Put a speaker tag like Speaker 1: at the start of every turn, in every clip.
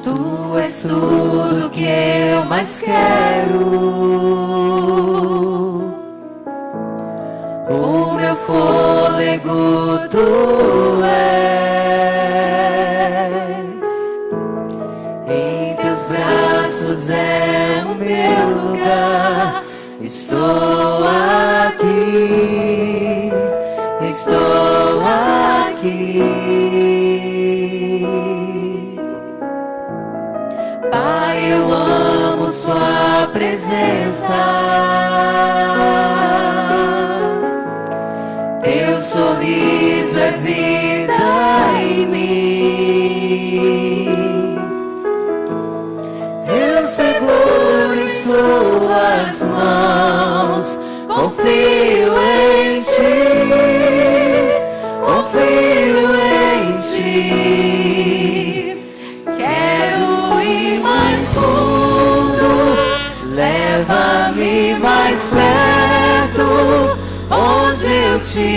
Speaker 1: Tu és tudo que eu mais quero. O meu fôlego tu és. Em teus braços é o meu lugar. Estou aqui, estou aqui. Pai, eu amo sua presença. Teu sorriso é vida em mim. Eu seguro em suas mãos, confio em ti, confio em ti. Quero ir mais fundo, leva-me mais perto, onde eu te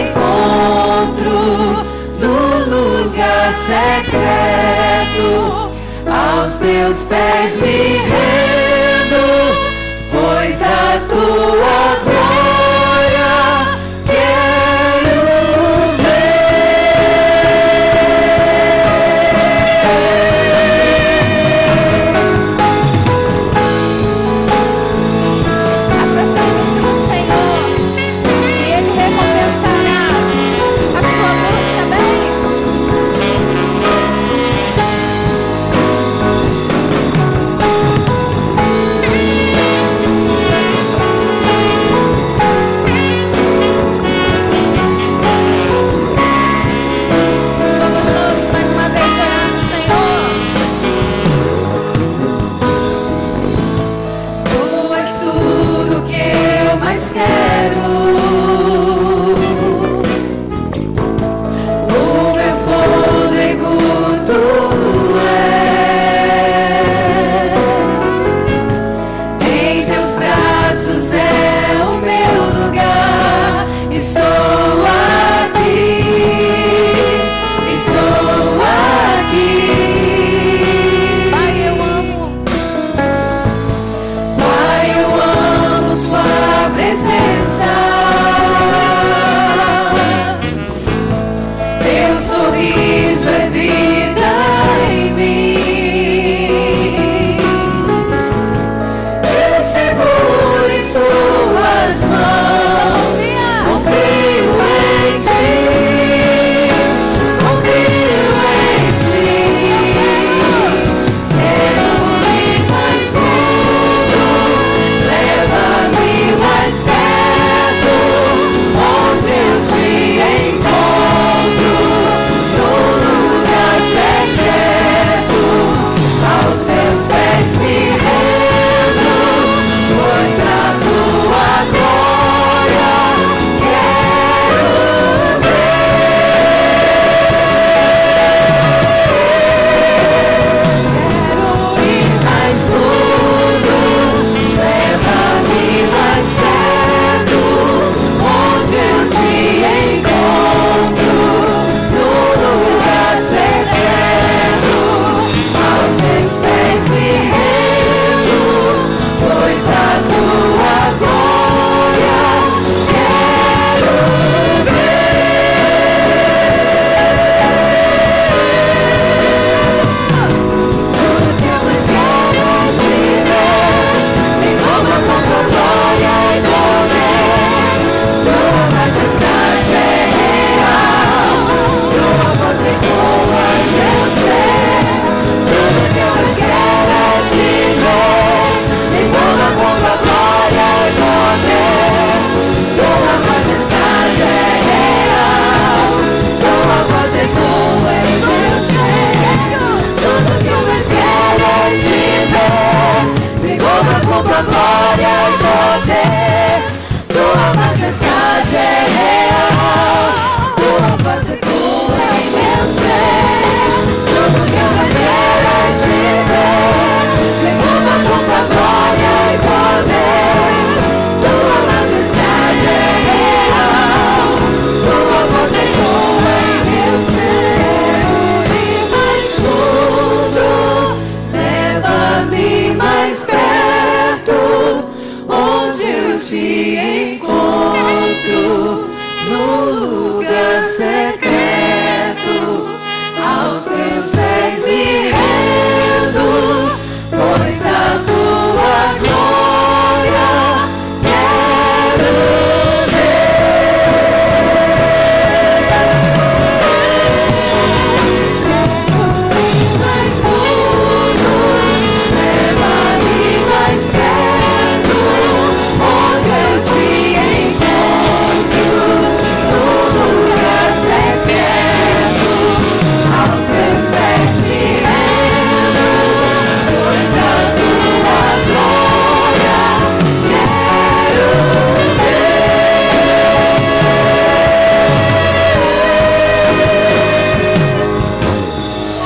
Speaker 1: encontro, no lugar secreto. Aos teus pés me rendo, pois a tua glória quero
Speaker 2: Aproxime-se do Senhor e Ele recompensará a sua busca dele.
Speaker 1: aos teus pés me rendo, pois a tua glória quero ver. Mais fundo, leva-me mais perto, onde eu te encontro, no lugar secreto, aos teus pés me rendo, pois a tua glória quero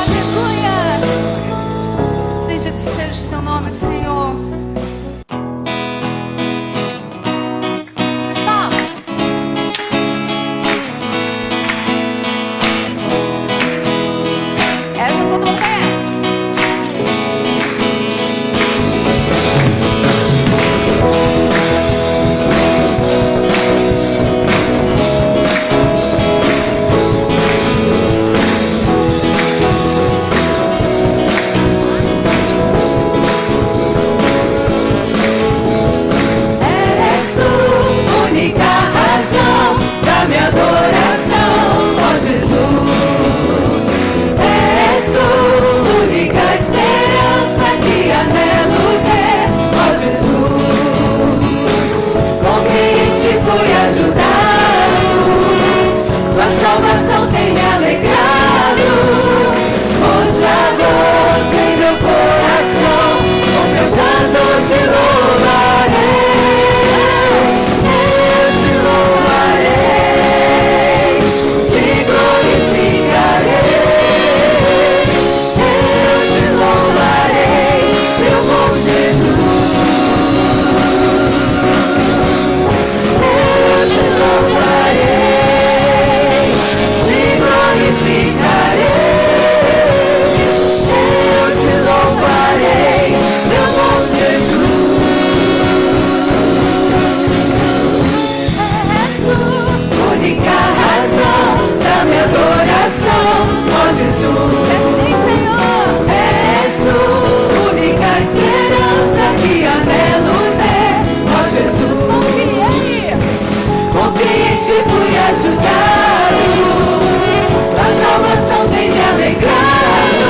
Speaker 2: Aleluia. Bendito seja o teu nome, Senhor. As palmas. Essa todo mundo conhece.
Speaker 1: És tu, única razão da minha adoração, ó Jesus. És tu, única esperança que anelo ter, ó Jesus. Com quem te fui ajudado, tua salvação tem me alegrado. Hoje há gozo em meu coração, com meu canto te louvarei. Eu te louvarei, te glorificarei. Eu te louvarei, meu bom Jesus. Eu te louvarei, te glorificarei. Eu te louvarei, meu bom Jesus. És tu, única razão da minha adoração, ó Jesus.
Speaker 2: Sim, Senhor.
Speaker 1: És tu, única esperança que anelo ter, ó Jesus. Confiei em ti, fui ajudado, a salvação tem me alegrado.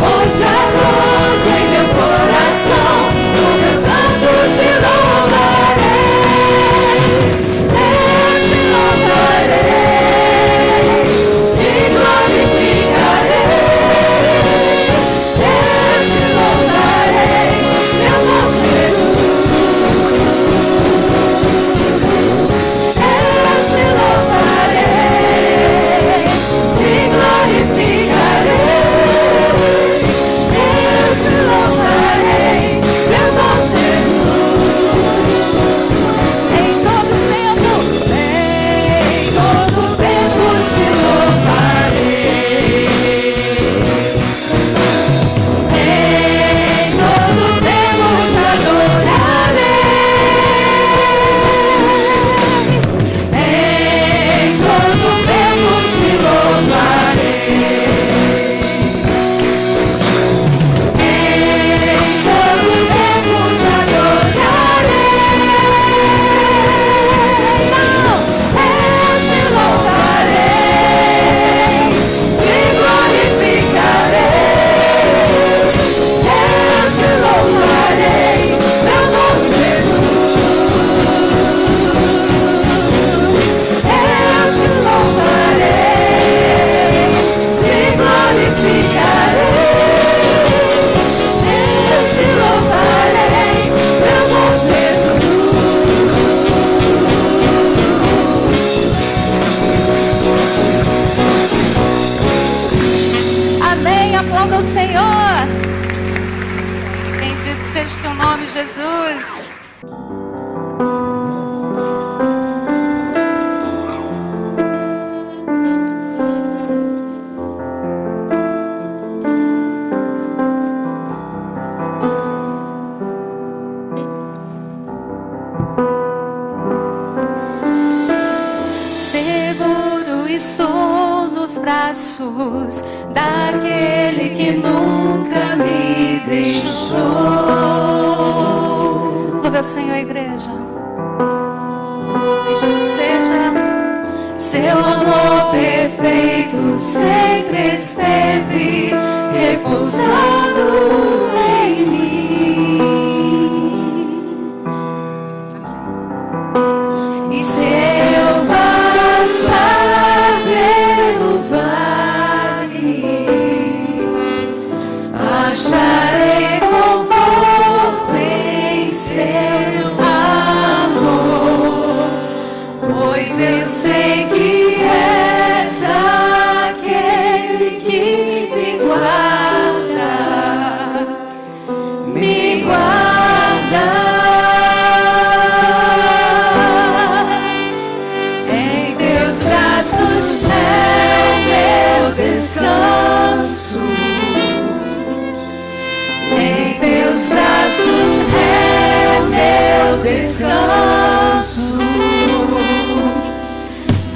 Speaker 1: Hoje há gozo em meu coração, com meu canto te louvarei. Eu te louvarei, te glorificarei. Eu te louvarei, meu bom Jesus. Eu te louvarei, te glorificarei. Eu te louvarei, meu bom Jesus.
Speaker 2: Em todo tempo.
Speaker 1: Em todo tempo te louvarei. Em todo tempo te adorarei. Em todo tempo te louvarei. Em todo tempo te adorarei. Eu te louvarei, te glorificarei. Eu te louvarei, meu bom Jesus. Eu te louvarei, te glorificarei. Eu te louvarei, meu bom Jesus.
Speaker 2: Amém. Aplauda o Senhor. Bendito seja o teu nome, Jesus.
Speaker 1: Seguro estou nos braços
Speaker 2: braços daquele que nunca me deixou. Louve ao Senhor, igreja. Bendito seja.
Speaker 1: Seu amor perfeito sempre esteve repousado em mim. E se eu passar pelo vale, acharei conforto em seu amor, pois eu sei que és aquele que me guarda, me guardas. Em teus braços é o meu descanso, em teus braços é o meu descanso.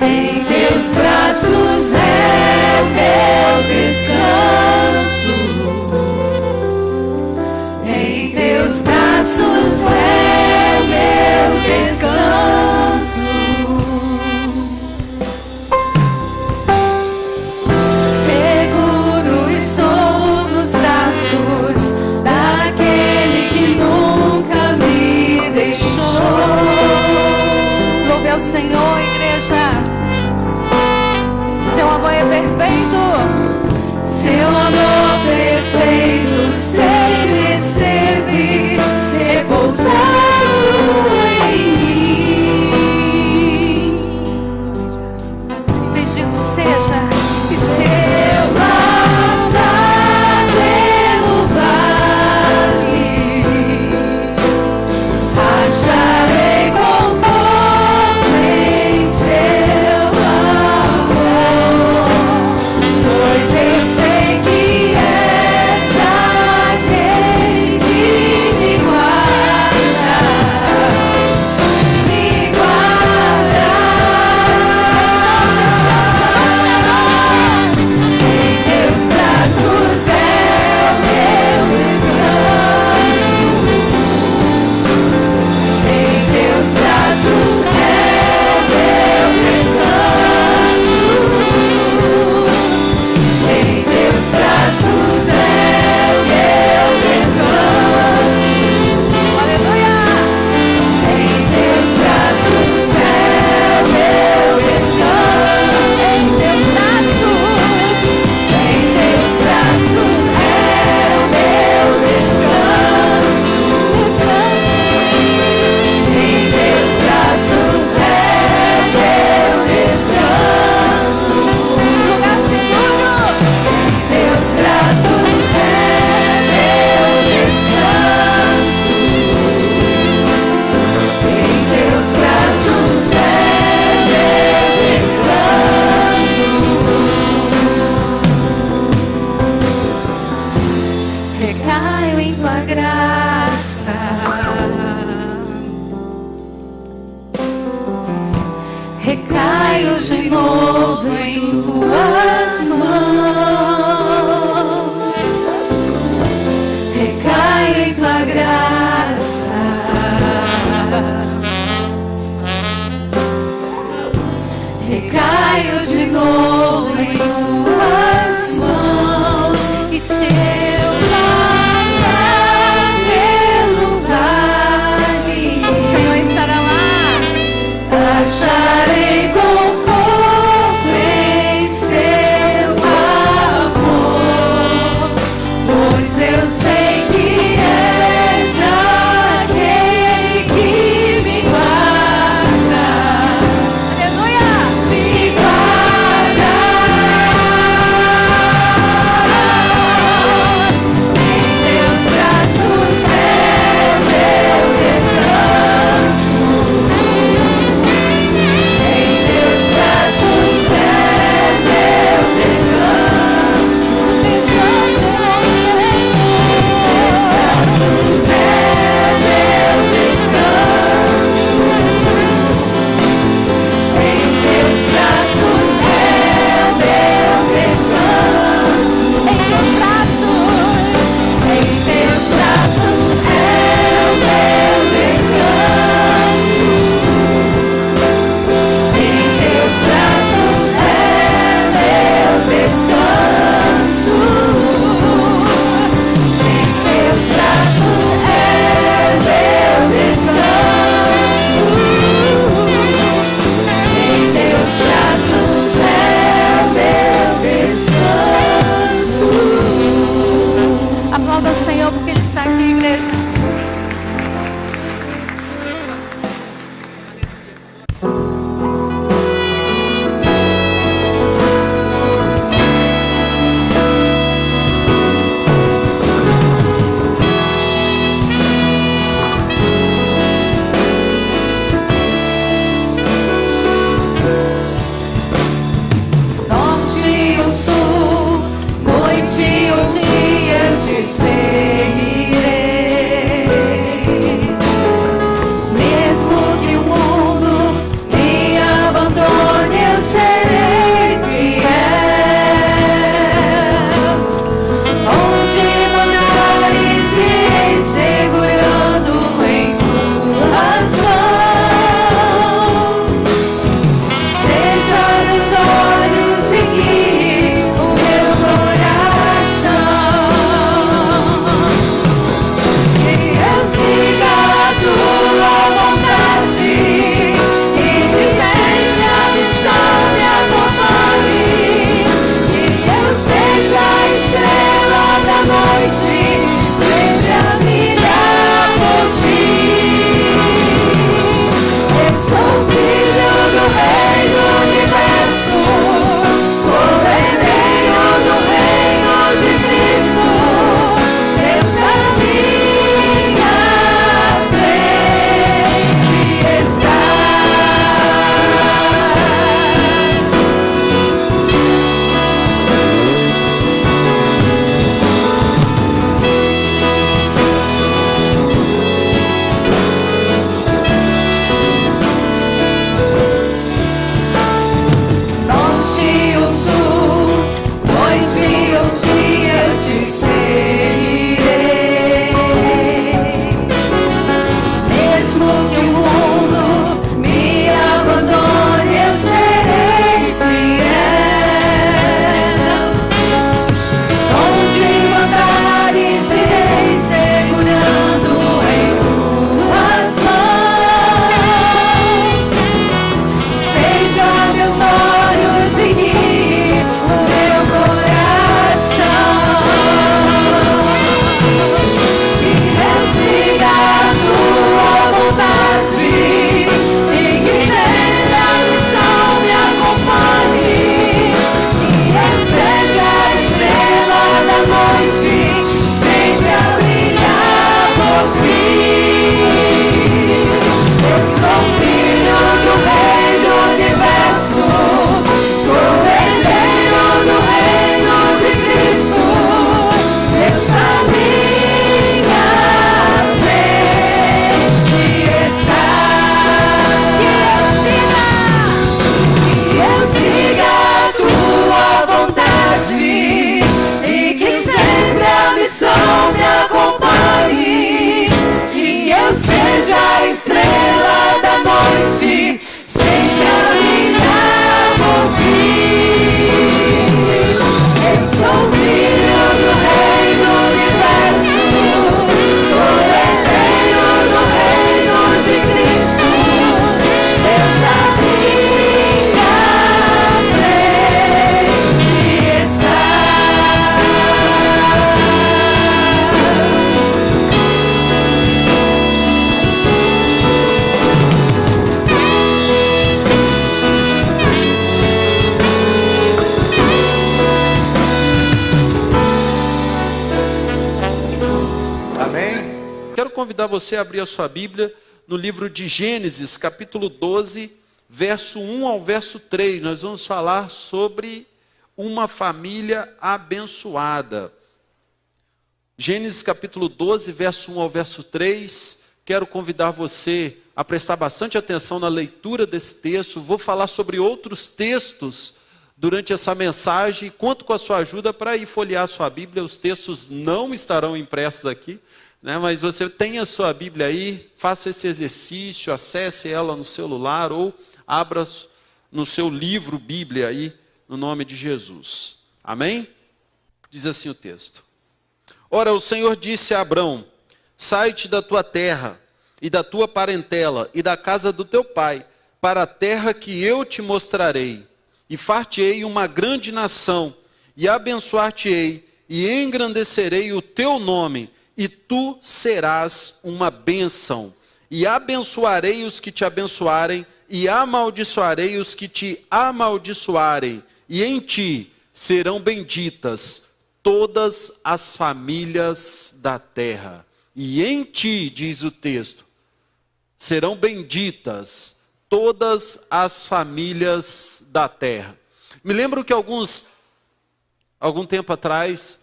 Speaker 1: Em teus braços é o meu descanso. Em teus braços é o meu descanso. Seguro estou nos braços daquele que nunca me deixou.
Speaker 2: Louve ao Senhor, igreja. Seu amor é perfeito.
Speaker 1: Seu amor perfeito sempre esteve repousado em mim.
Speaker 2: Bendito seja.
Speaker 1: E se eu passar pelo vale, acharei conforto em seu amor, pois eu sei que és aquele que me guarda,
Speaker 3: convidar você a abrir a sua Bíblia no livro de Gênesis, capítulo 12, verso 1 ao verso 3. Nós vamos falar sobre uma família abençoada. Gênesis capítulo 12, verso 1 ao verso 3. Quero convidar você a prestar bastante atenção na leitura desse texto. Vou falar sobre outros textos durante essa mensagem. Conto com a sua ajuda para ir folhear a sua Bíblia. Os textos não estarão impressos aqui, né? Mas você tem a sua Bíblia aí, faça esse exercício, acesse ela no celular ou abra no seu livro Bíblia aí, no nome de Jesus. Amém? Diz assim o texto. Ora, o Senhor disse a Abrão: sai-te da tua terra e da tua parentela e da casa do teu pai, para a terra que eu te mostrarei. E far-te-ei uma grande nação, e abençoar-te-ei, e engrandecerei o teu nome, e tu serás uma bênção. E abençoarei os que te abençoarem, e amaldiçoarei os que te amaldiçoarem. E em ti serão benditas todas as famílias da terra. E em ti, diz o texto, serão benditas todas as famílias da terra. Me lembro que algum tempo atrás,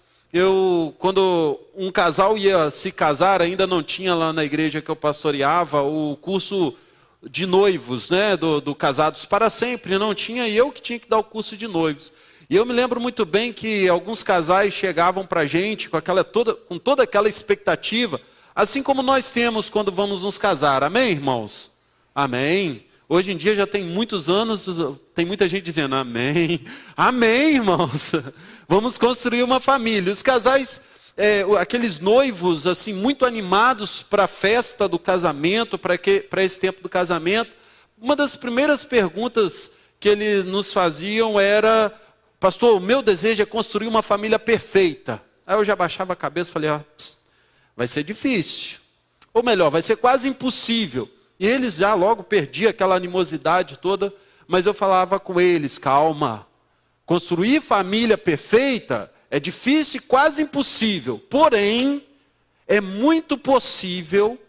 Speaker 3: quando um casal ia se casar, ainda não tinha lá na igreja que eu pastoreava o curso de noivos, né, do Casados para Sempre, não tinha, e eu que tinha que dar o curso de noivos. E eu me lembro muito bem que alguns casais chegavam para a gente com toda aquela expectativa, assim como nós temos quando vamos nos casar. Amém, irmãos? Amém. Hoje em dia já tem muitos anos, tem muita gente dizendo amém. Amém, irmãos. Vamos construir uma família. Os casais, aqueles noivos assim muito animados para a festa do casamento, para esse tempo do casamento, uma das primeiras perguntas que eles nos faziam era: pastor, o meu desejo é construir uma família perfeita. Aí eu já baixava a cabeça e falei: vai ser difícil. Ou melhor, vai ser quase impossível. E eles já logo perdiam aquela animosidade toda, mas eu falava com eles: calma, construir família perfeita é difícil e quase impossível. Porém, é muito possível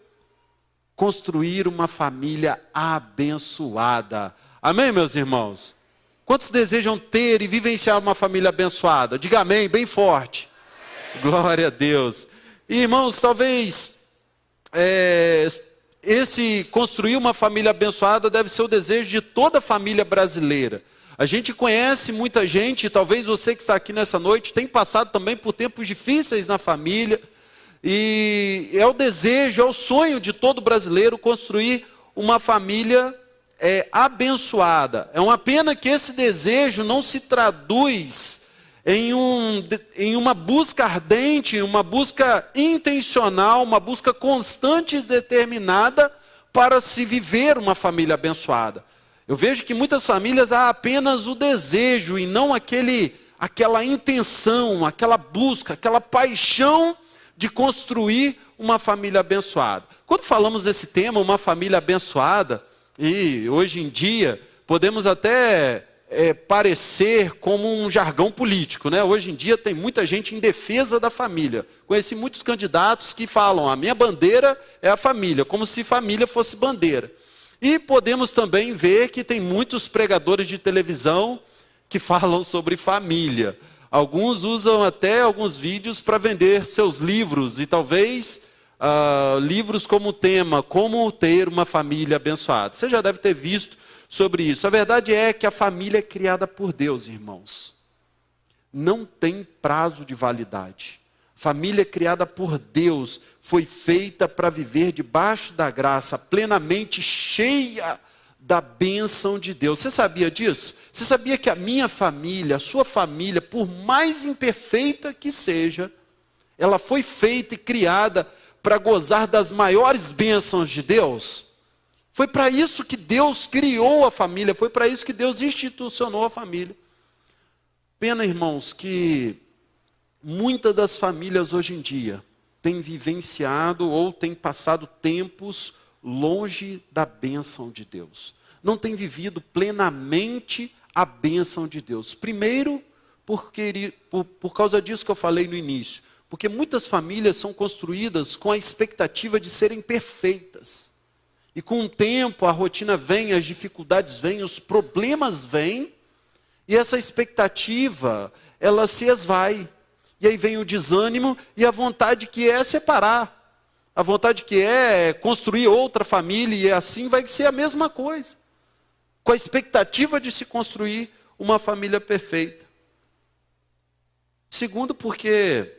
Speaker 3: construir uma família abençoada. Amém, meus irmãos? Quantos desejam ter e vivenciar uma família abençoada? Diga amém, bem forte. Amém. Glória a Deus. E, irmãos, talvez esse construir uma família abençoada deve ser o desejo de toda a família brasileira. A gente conhece muita gente, talvez você que está aqui nessa noite tenha passado também por tempos difíceis na família. E é o desejo, é o sonho de todo brasileiro construir uma família abençoada. É uma pena que esse desejo não se traduz em uma busca ardente, uma busca intencional, uma busca constante e determinada para se viver uma família abençoada. Eu vejo que muitas famílias há apenas o desejo e não aquela intenção, aquela busca, aquela paixão de construir uma família abençoada. Quando falamos desse tema, uma família abençoada, e hoje em dia podemos até parecer como um jargão político, né? Hoje em dia tem muita gente em defesa da família. Conheci muitos candidatos que falam: a minha bandeira é a família, como se família fosse bandeira. E podemos também ver que tem muitos pregadores de televisão que falam sobre família. Alguns usam até alguns vídeos para vender seus livros, e talvez livros como tema, como ter uma família abençoada. Você já deve ter visto sobre isso. A verdade é que a família é criada por Deus, irmãos. Não tem prazo de validade. Família criada por Deus foi feita para viver debaixo da graça, plenamente cheia da bênção de Deus. Você sabia disso? Você sabia que a minha família, a sua família, por mais imperfeita que seja, ela foi feita e criada para gozar das maiores bênçãos de Deus? Foi para isso que Deus criou a família, foi para isso que Deus institucionou a família. Pena, irmãos, que muitas das famílias hoje em dia têm vivenciado ou têm passado tempos longe da bênção de Deus. Não têm vivido plenamente a bênção de Deus. Primeiro, por causa disso que eu falei no início, Porque muitas famílias são construídas com a expectativa de serem perfeitas. E com o tempo a rotina vem, as dificuldades vêm, os problemas vêm, e essa expectativa, ela se esvai. E aí vem o desânimo e a vontade que é separar. A vontade que é construir outra família, e assim vai ser a mesma coisa. Com a expectativa de se construir uma família perfeita. Segundo, porque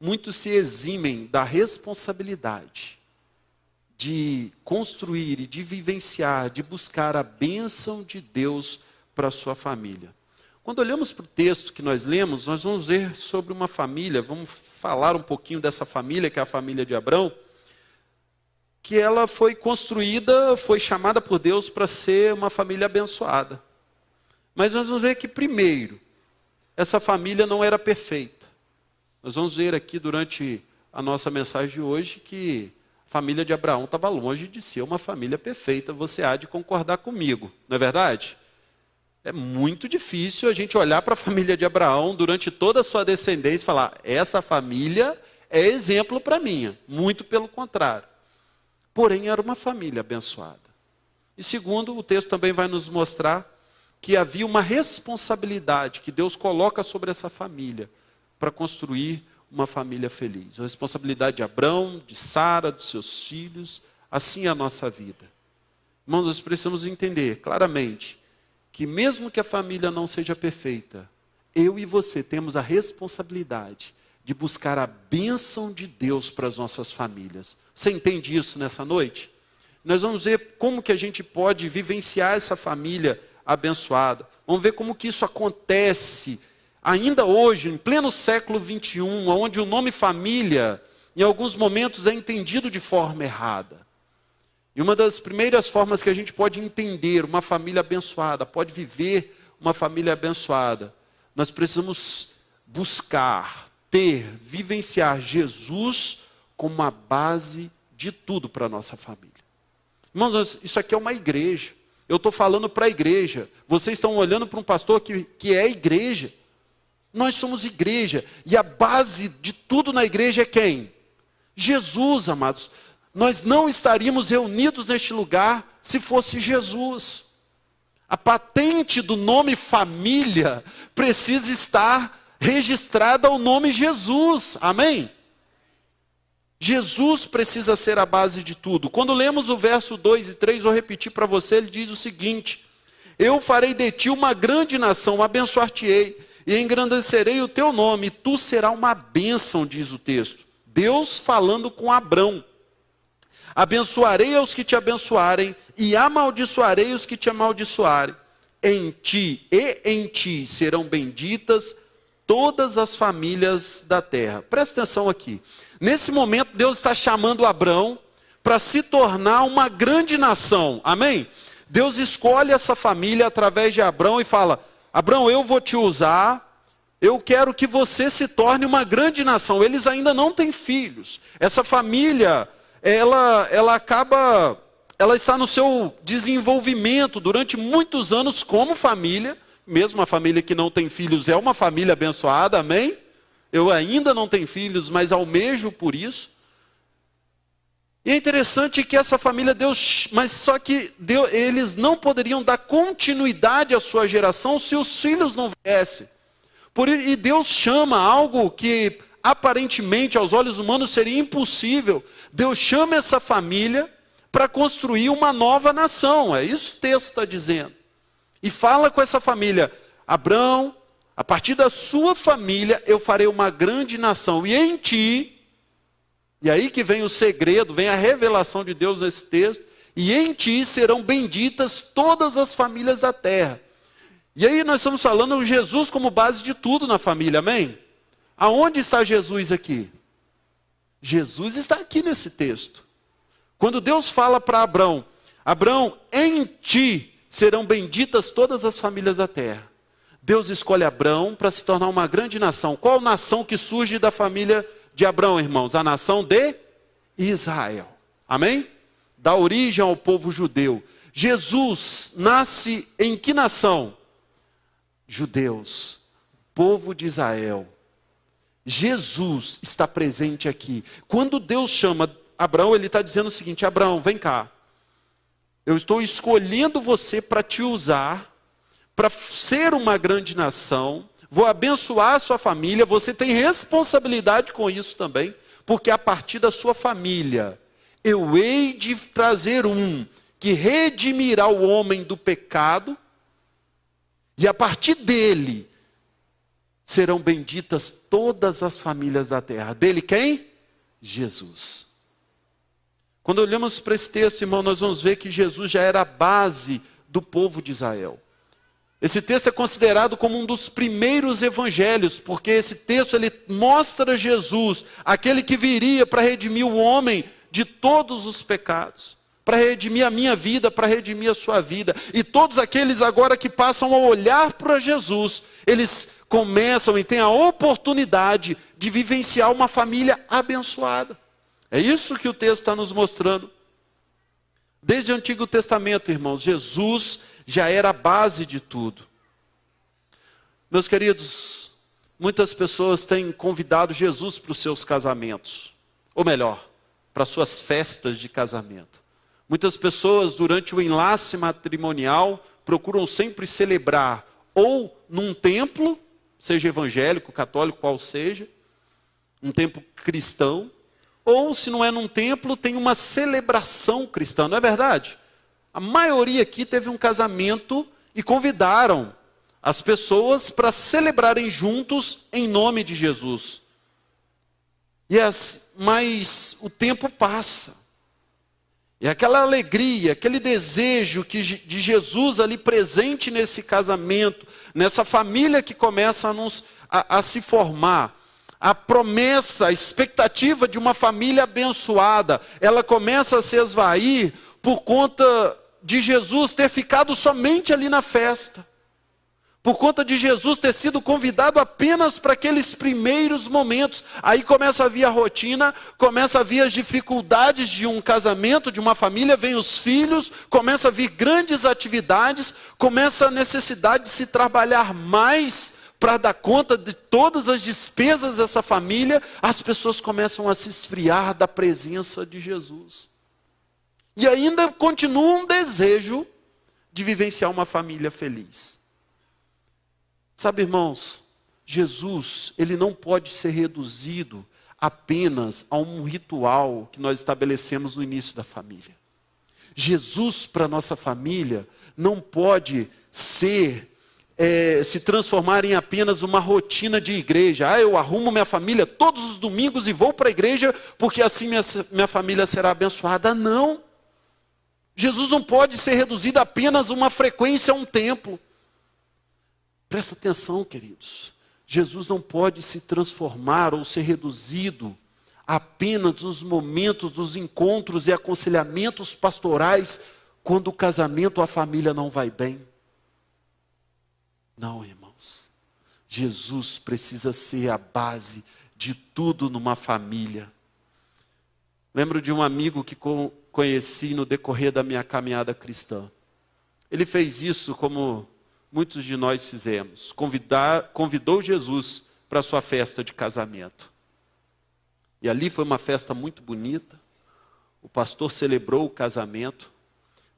Speaker 3: muitos se eximem da responsabilidade de construir e de vivenciar, de buscar a bênção de Deus para a sua família. Quando olhamos para o texto que nós lemos, nós vamos ver sobre uma família, vamos falar um pouquinho dessa família, que é a família de Abrão, que ela foi construída, foi chamada por Deus para ser uma família abençoada. Mas nós vamos ver que primeiro, essa família não era perfeita. Nós vamos ver aqui durante a nossa mensagem de hoje que a família de Abraão estava longe de ser uma família perfeita. Você há de concordar comigo, não é verdade? É muito difícil a gente olhar para a família de Abraão durante toda a sua descendência e falar, essa família é exemplo para mim. Muito pelo contrário. Porém, era uma família abençoada. E segundo, o texto também vai nos mostrar que havia uma responsabilidade que Deus coloca sobre essa família para construir uma família feliz. A responsabilidade de Abrão, de Sara, dos seus filhos, assim é a nossa vida. Irmãos, nós precisamos entender claramente que mesmo que a família não seja perfeita, eu e você temos a responsabilidade de buscar a bênção de Deus para as nossas famílias. Você entende isso nessa noite? Nós vamos ver como que a gente pode vivenciar essa família abençoada. Vamos ver como que isso acontece ainda hoje, em pleno século XXI, onde o nome família, em alguns momentos, é entendido de forma errada. E uma das primeiras formas que a gente pode entender uma família abençoada, pode viver uma família abençoada, nós precisamos buscar, vivenciar Jesus como a base de tudo para a nossa família. Irmãos, isso aqui é uma igreja. Eu estou falando para a igreja. Vocês estão olhando para um pastor que é igreja. Nós somos igreja. E a base de tudo na igreja é quem? Jesus, amados. Nós não estaríamos reunidos neste lugar se fosse Jesus. A patente do nome família precisa estar registrada ao nome Jesus. Amém? Jesus precisa ser a base de tudo. Quando lemos o verso 2 e 3, vou repetir para você, ele diz o seguinte: eu farei de ti uma grande nação, abençoar-te-ei, e engrandecerei o teu nome, e tu serás uma bênção, diz o texto. Deus falando com Abrão. Abençoarei aos que te abençoarem, e amaldiçoarei os que te amaldiçoarem. Em ti e em ti serão benditas todas as famílias da terra. Presta atenção aqui. Nesse momento, Deus está chamando Abrão para se tornar uma grande nação. Amém? Deus escolhe essa família através de Abrão e fala: Abrão, eu vou te usar, eu quero que você se torne uma grande nação. Eles ainda não têm filhos. Essa família, ela está no seu desenvolvimento durante muitos anos como família. Mesmo uma família que não tem filhos é uma família abençoada, amém? Eu ainda não tenho filhos, mas almejo por isso. E é interessante que essa família, mas só que eles não poderiam dar continuidade à sua geração se os filhos não viessem. E Deus chama algo que aparentemente aos olhos humanos seria impossível. Deus chama essa família para construir uma nova nação. É isso que o texto está dizendo. E fala com essa família: Abrão, a partir da sua família eu farei uma grande nação, e em ti, e aí que vem o segredo, vem a revelação de Deus nesse texto, e em ti serão benditas todas as famílias da terra. E aí nós estamos falando de Jesus como base de tudo na família, amém? Aonde está Jesus aqui? Jesus está aqui nesse texto. Quando Deus fala para Abrão: Abrão, em ti serão benditas todas as famílias da terra. Deus escolhe Abrão para se tornar uma grande nação. Qual nação que surge da família de Abrão, irmãos? A nação de Israel. Amém? Dá origem ao povo judeu. Jesus nasce em que nação? Judeus, povo de Israel. Jesus está presente aqui. Quando Deus chama Abraão, ele está dizendo o seguinte: Abraão, vem cá. Eu estou escolhendo você para te usar, para ser uma grande nação. Vou abençoar a sua família. Você tem responsabilidade com isso também, porque a partir da sua família, eu hei de trazer um que redimirá o homem do pecado, e a partir dele serão benditas todas as famílias da terra. Dele quem? Jesus. Quando olhamos para esse texto, irmão, nós vamos ver que Jesus já era a base do povo de Israel. Esse texto é considerado como um dos primeiros evangelhos, porque esse texto ele mostra Jesus, aquele que viria para redimir o homem de todos os pecados, para redimir a minha vida, para redimir a sua vida. E todos aqueles agora que passam a olhar para Jesus, eles começam e têm a oportunidade de vivenciar uma família abençoada. É isso que o texto está nos mostrando. Desde o Antigo Testamento, irmãos, Jesus já era a base de tudo. Meus queridos, muitas pessoas têm convidado Jesus para os seus casamentos. Ou melhor, para suas festas de casamento. Muitas pessoas, durante o enlace matrimonial, procuram sempre celebrar ou num templo, seja evangélico, católico, qual seja, um templo cristão, ou se não é num templo, tem uma celebração cristã, não é verdade? A maioria aqui teve um casamento e convidaram as pessoas para celebrarem juntos em nome de Jesus. Mas o tempo passa. E aquela alegria, aquele desejo de Jesus ali presente nesse casamento, nessa família que começa a se formar, a promessa, a expectativa de uma família abençoada, ela começa a se esvair por conta de Jesus ter ficado somente ali na festa. Por conta de Jesus ter sido convidado apenas para aqueles primeiros momentos. Aí começa a vir a rotina, começa a vir as dificuldades de um casamento, de uma família, vem os filhos, começa a vir grandes atividades, começa a necessidade de se trabalhar mais para dar conta de todas as despesas dessa família. As pessoas começam a se esfriar da presença de Jesus. E ainda continua um desejo de vivenciar uma família feliz. Sabe, irmãos, Jesus, ele não pode ser reduzido apenas a um ritual que nós estabelecemos no início da família. Jesus para a nossa família não pode se transformar em apenas uma rotina de igreja. Eu arrumo minha família todos os domingos e vou para a igreja porque assim minha família será abençoada. Não. Jesus não pode ser reduzido a apenas uma frequência a um templo. Presta atenção, queridos. Jesus não pode se transformar ou ser reduzido apenas nos momentos dos encontros e aconselhamentos pastorais quando o casamento ou a família não vai bem. Não, irmãos. Jesus precisa ser a base de tudo numa família. Lembro de um amigo que conheci no decorrer da minha caminhada cristã. Ele fez isso como muitos de nós fizemos. Convidou Jesus para a sua festa de casamento. E ali foi uma festa muito bonita. O pastor celebrou o casamento.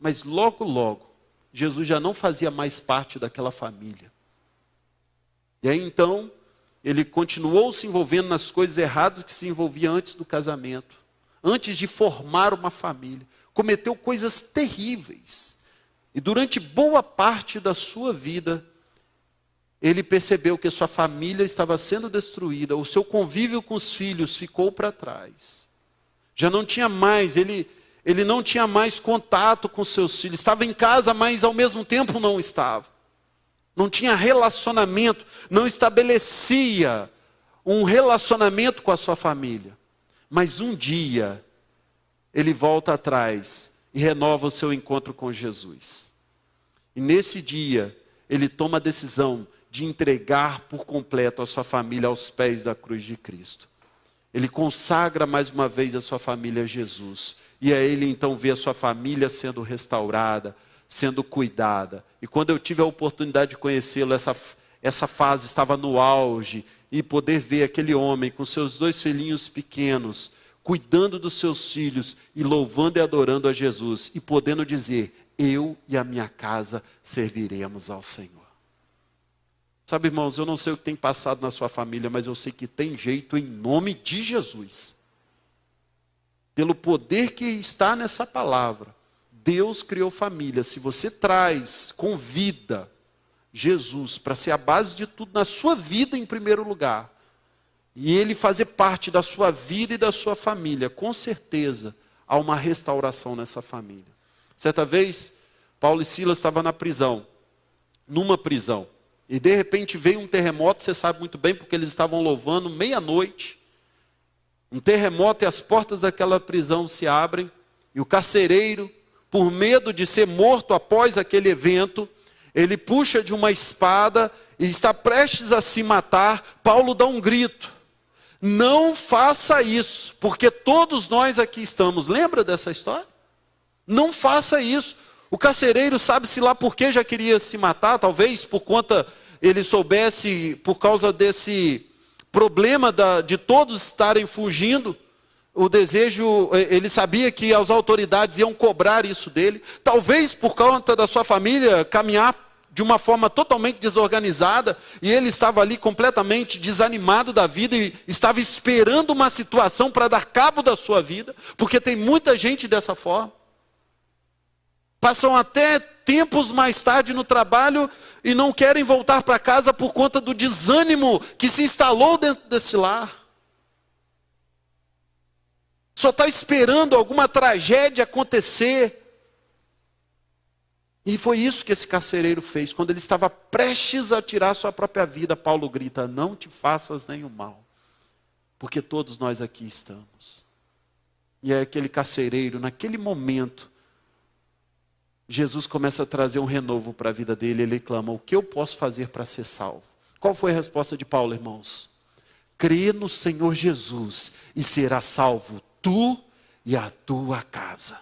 Speaker 3: Mas logo, logo, Jesus já não fazia mais parte daquela família. E aí então, ele continuou se envolvendo nas coisas erradas que se envolvia antes do casamento. Antes de formar uma família. Cometeu coisas terríveis. E durante boa parte da sua vida, ele percebeu que sua família estava sendo destruída, o seu convívio com os filhos ficou para trás. Já não tinha mais, ele não tinha mais contato com seus filhos, estava em casa, mas ao mesmo tempo não estava. Não tinha relacionamento, não estabelecia um relacionamento com a sua família. Mas um dia, ele volta atrás e renova o seu encontro com Jesus. E nesse dia, ele toma a decisão de entregar por completo a sua família aos pés da cruz de Cristo. Ele consagra mais uma vez a sua família a Jesus. E aí ele então vê a sua família sendo restaurada, sendo cuidada. E quando eu tive a oportunidade de conhecê-lo, essa fase estava no auge e poder ver aquele homem com seus 2 filhinhos pequenos, cuidando dos seus filhos e louvando e adorando a Jesus, e podendo dizer: eu e a minha casa serviremos ao Senhor. Sabe, irmãos, eu não sei o que tem passado na sua família, mas eu sei que tem jeito em nome de Jesus. Pelo poder que está nessa palavra, Deus criou família. Se você convida Jesus para ser a base de tudo na sua vida em primeiro lugar, e Ele fazer parte da sua vida e da sua família, com certeza há uma restauração nessa família. Certa vez, Paulo e Silas estavam na prisão, numa prisão, e de repente veio um terremoto, você sabe muito bem, porque eles estavam louvando meia-noite, um terremoto, e as portas daquela prisão se abrem, e o carcereiro, por medo de ser morto após aquele evento, ele puxa de uma espada e está prestes a se matar. Paulo dá um grito: não faça isso, porque todos nós aqui estamos. Lembra dessa história? Não faça isso. O carcereiro, sabe-se lá por que já queria se matar, talvez por conta, ele soubesse, por causa desse problema de todos estarem fugindo, o desejo, ele sabia que as autoridades iam cobrar isso dele, talvez por conta da sua família caminhar de uma forma totalmente desorganizada, e ele estava ali completamente desanimado da vida, e estava esperando uma situação para dar cabo da sua vida, porque tem muita gente dessa forma. Passam até tempos mais tarde no trabalho e não querem voltar para casa por conta do desânimo que se instalou dentro desse lar. Só está esperando alguma tragédia acontecer. E foi isso que esse carcereiro fez. Quando ele estava prestes a tirar sua própria vida, Paulo grita: não te faças nenhum mal, porque todos nós aqui estamos. E é aquele carcereiro, naquele momento, Jesus começa a trazer um renovo para a vida dele. Ele clama: o que eu posso fazer para ser salvo? Qual foi a resposta de Paulo, irmãos? Crê no Senhor Jesus e será salvo tu e a tua casa.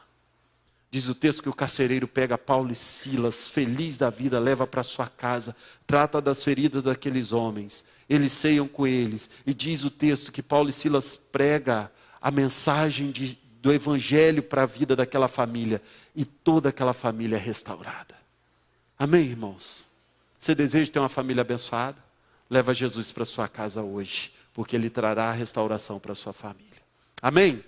Speaker 3: Diz o texto que o carcereiro pega Paulo e Silas, feliz da vida, leva para sua casa, trata das feridas daqueles homens, eles ceiam com eles, e diz o texto que Paulo e Silas prega a mensagem do evangelho para a vida daquela família, e toda aquela família é restaurada. Amém, irmãos? Você deseja ter uma família abençoada? Leva Jesus para sua casa hoje, porque Ele trará a restauração para a sua família. Amém?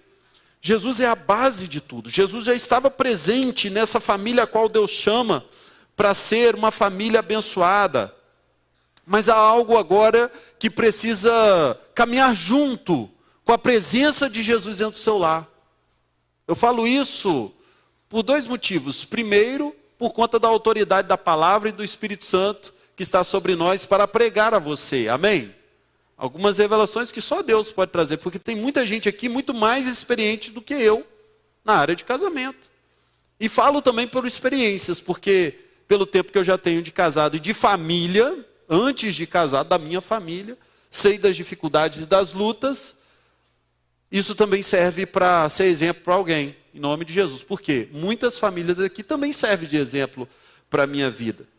Speaker 3: Jesus é a base de tudo. Jesus já estava presente nessa família a qual Deus chama para ser uma família abençoada. Mas há algo agora que precisa caminhar junto com a presença de Jesus dentro do seu lar. Eu falo isso por 2 motivos. Primeiro, por conta da autoridade da palavra e do Espírito Santo que está sobre nós para pregar a você. Amém? Algumas revelações que só Deus pode trazer, porque tem muita gente aqui muito mais experiente do que eu na área de casamento. E falo também por experiências, porque pelo tempo que eu já tenho de casado e de família, antes de casar, da minha família, sei das dificuldades e das lutas. Isso também serve para ser exemplo para alguém, em nome de Jesus. Por quê? Muitas famílias aqui também servem de exemplo para a minha vida.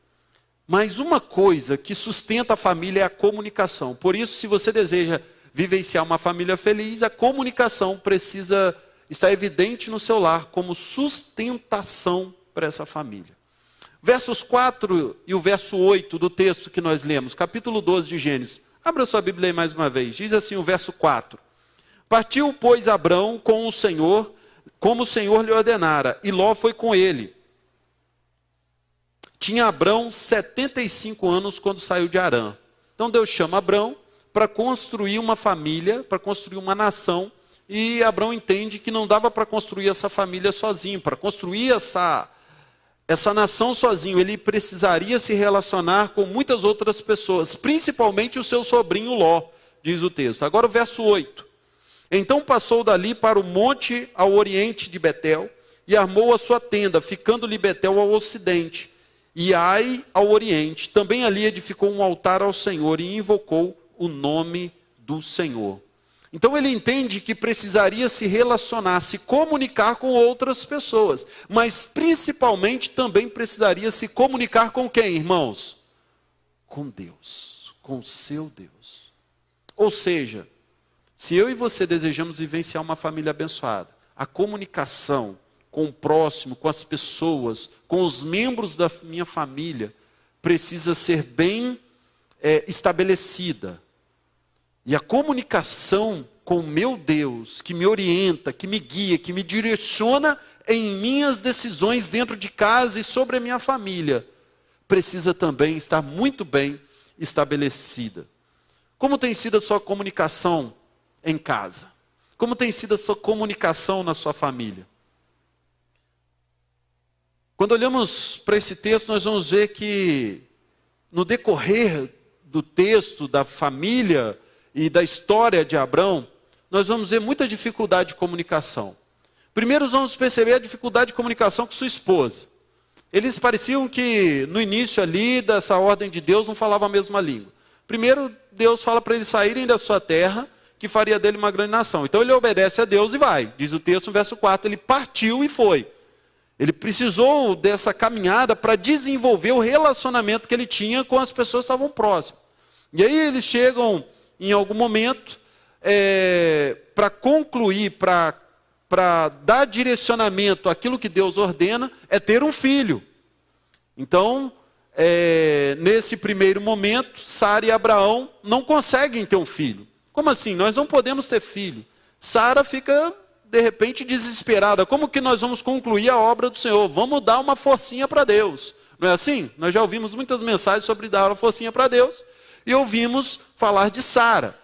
Speaker 3: Mas uma coisa que sustenta a família é a comunicação. Por isso, se você deseja vivenciar uma família feliz, a comunicação precisa estar evidente no seu lar como sustentação para essa família. Versos 4 e o verso 8 do texto que nós lemos, capítulo 12 de Gênesis. Abra sua Bíblia aí mais uma vez. Diz assim o verso 4. Partiu, pois, Abrão com o Senhor, como o Senhor lhe ordenara, e Ló foi com ele. Tinha Abrão 75 anos quando saiu de Harã. Então Deus chama Abrão para construir uma família, para construir uma nação. E Abrão entende que não dava para construir essa família sozinho. Para construir essa nação sozinho, ele precisaria se relacionar com muitas outras pessoas. Principalmente o seu sobrinho Ló, diz o texto. Agora o verso 8. Então passou dali para o monte ao oriente de Betel e armou a sua tenda, ficando-lhe Betel ao ocidente. E Ai ao oriente, também ali edificou um altar ao Senhor e invocou o nome do Senhor. Então ele entende que precisaria se relacionar, se comunicar com outras pessoas, mas principalmente também precisaria se comunicar com quem, irmãos? Com Deus, com o seu Deus. Ou seja, se eu e você desejamos vivenciar uma família abençoada, a comunicação com o próximo, com as pessoas, com os membros da minha família, precisa ser bem estabelecida. E a comunicação com o meu Deus, que me orienta, que me guia, que me direciona em minhas decisões dentro de casa e sobre a minha família, precisa também estar muito bem estabelecida. Como tem sido a sua comunicação em casa? Como tem sido a sua comunicação na sua família? Quando olhamos para esse texto, nós vamos ver que no decorrer do texto, da família e da história de Abrão, nós vamos ver muita dificuldade de comunicação. Primeiro, nós vamos perceber a dificuldade de comunicação com sua esposa. Eles pareciam que, no início ali, dessa ordem de Deus, não falavam a mesma língua. Primeiro, Deus fala para eles saírem da sua terra, que faria dele uma grande nação. Então, ele obedece a Deus e vai. Diz o texto no verso 4, ele partiu e foi. Ele precisou dessa caminhada para desenvolver o relacionamento que ele tinha com as pessoas que estavam próximas. E aí eles chegam, em algum momento, para concluir, para dar direcionamento àquilo que Deus ordena, é ter um filho. Então, nesse primeiro momento, Sara e Abraão não conseguem ter um filho. Como assim? Nós não podemos ter filho. Sara fica, de repente, desesperada. Como que nós vamos concluir a obra do Senhor? Vamos dar uma forcinha para Deus. Não é assim? Nós já ouvimos muitas mensagens sobre dar uma forcinha para Deus. E ouvimos falar de Sara.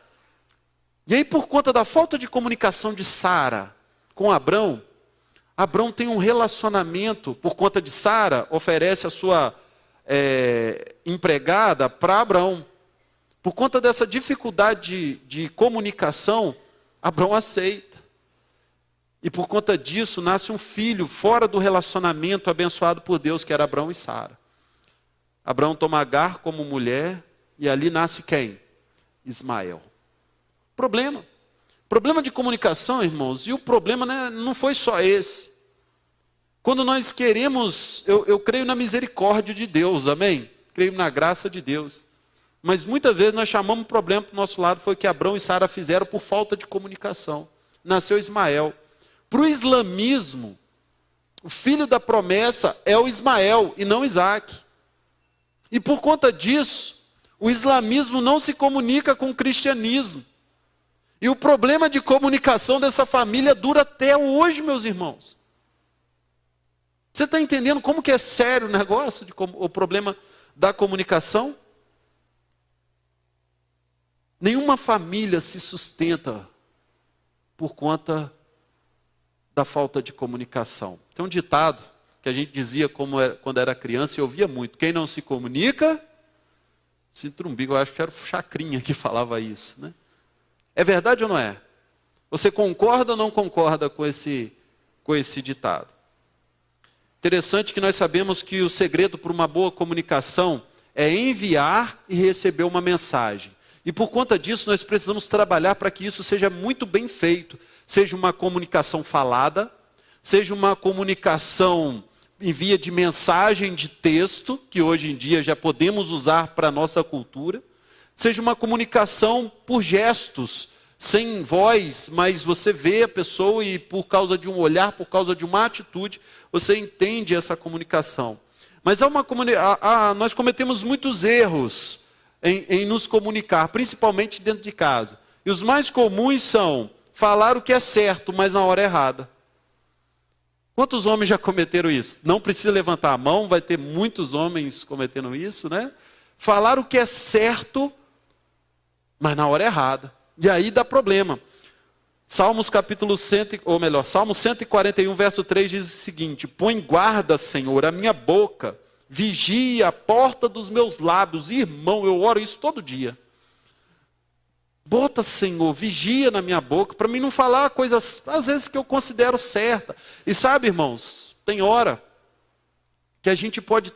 Speaker 3: E aí, por conta da falta de comunicação de Sara com Abrão, Abrão tem um relacionamento, por conta de Sara, oferece a sua empregada para Abrão. Por conta dessa dificuldade de comunicação, Abrão aceita. E por conta disso, nasce um filho fora do relacionamento abençoado por Deus, que era Abrão e Sara. Abrão toma Agar como mulher, e ali nasce quem? Ismael. Problema de comunicação, irmãos, e o problema, né, não foi só esse. Quando nós queremos, eu creio na misericórdia de Deus, amém? Creio na graça de Deus. Mas muitas vezes nós chamamos o problema para o nosso lado, foi o que Abrão e Sara fizeram por falta de comunicação. Nasceu Ismael. Para o islamismo, o filho da promessa é o Ismael e não Isaac. E por conta disso, o islamismo não se comunica com o cristianismo. E o problema de comunicação dessa família dura até hoje, meus irmãos. Você está entendendo como que é sério o negócio, o problema da comunicação? Nenhuma família se sustenta por conta da falta de comunicação. Tem um ditado que a gente dizia quando era criança e ouvia muito. Quem não se comunica, se trumbiga. Eu acho que era o Chacrinha que falava isso, né? É verdade ou não é? Você concorda ou não concorda com esse ditado? Interessante que nós sabemos que o segredo para uma boa comunicação é enviar e receber uma mensagem. E por conta disso nós precisamos trabalhar para que isso seja muito bem feito. Seja uma comunicação falada, seja uma comunicação em via de mensagem de texto, que hoje em dia já podemos usar para a nossa cultura. Seja uma comunicação por gestos, sem voz, mas você vê a pessoa e por causa de um olhar, por causa de uma atitude, você entende essa comunicação. Mas nós cometemos muitos erros em nos comunicar, principalmente dentro de casa. E os mais comuns são falar o que é certo, mas na hora errada. Quantos homens já cometeram isso? Não precisa levantar a mão, vai ter muitos homens cometendo isso, né? Falar o que é certo, mas na hora errada. E aí dá problema. Salmo 141, verso 3 diz o seguinte: põe guarda, Senhor, a minha boca, vigia a porta dos meus lábios. Irmão, eu oro isso todo dia. Bota, Senhor, vigia na minha boca, para mim não falar coisas, às vezes, que eu considero certa. E sabe, irmãos, tem hora que a gente pode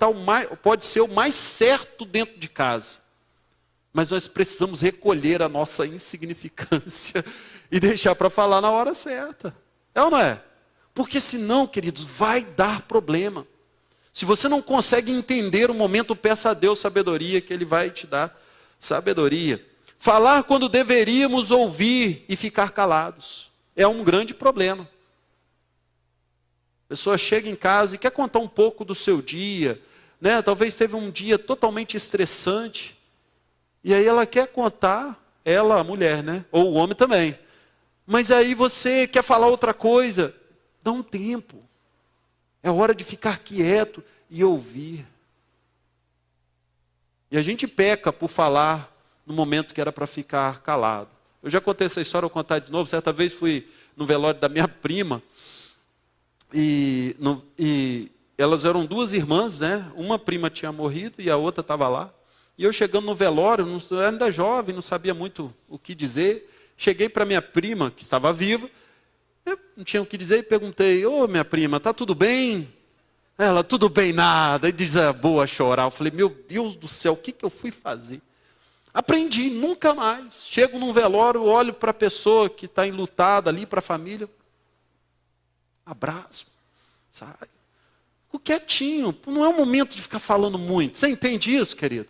Speaker 3: ser o mais certo dentro de casa. Mas nós precisamos recolher a nossa insignificância e deixar para falar na hora certa. É ou não é? Porque senão, queridos, vai dar problema. Se você não consegue entender o momento, peça a Deus sabedoria, que Ele vai te dar sabedoria. Falar quando deveríamos ouvir e ficar calados. É um grande problema. A pessoa chega em casa e quer contar um pouco do seu dia, né? Talvez teve um dia totalmente estressante. E aí ela quer contar, ela, a mulher, né? Ou o homem também. Mas aí você quer falar outra coisa. Dá um tempo. É hora de ficar quieto e ouvir. E a gente peca por falar no momento que era para ficar calado. Eu já contei essa história, vou contar de novo. Certa vez fui no velório da minha prima. E elas eram duas irmãs, né? Uma prima tinha morrido e a outra estava lá. E eu chegando no velório, eu era ainda jovem, não sabia muito o que dizer. Cheguei para minha prima, que estava viva. Eu não tinha o que dizer e perguntei: ô minha prima, tá tudo bem? Ela: tudo bem nada. E desabou a chorar. Eu falei: meu Deus do céu, o que eu fui fazer? Aprendi, nunca mais. Chego num velório, olho para a pessoa que está enlutada ali, para a família. Abraço, sai. Fico quietinho, não é um momento de ficar falando muito. Você entende isso, querido?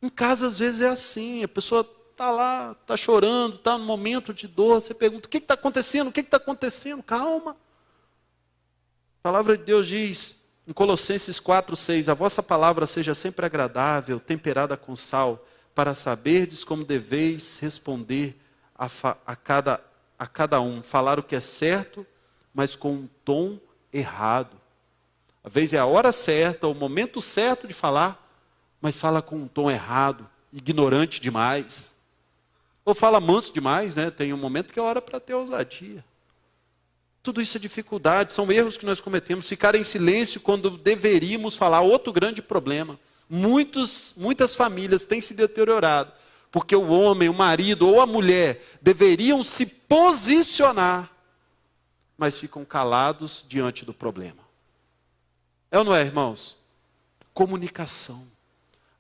Speaker 3: Em casa às vezes é assim, a pessoa está lá, está chorando, está num momento de dor, você pergunta: o que está acontecendo? O que está acontecendo? Calma. A palavra de Deus diz, em Colossenses 4:6, a vossa palavra seja sempre agradável, temperada com sal, para saberdes como deveis responder a cada um. Falar o que é certo, mas com um tom errado. Às vezes é a hora certa, o momento certo de falar, mas fala com um tom errado, ignorante demais. Ou fala manso demais, né? Tem um momento que é hora para ter ousadia. Tudo isso é dificuldade, são erros que nós cometemos. Ficar em silêncio quando deveríamos falar, outro grande problema. Muitas famílias têm se deteriorado, porque o homem, o marido ou a mulher deveriam se posicionar, mas ficam calados diante do problema. É ou não é, irmãos? Comunicação.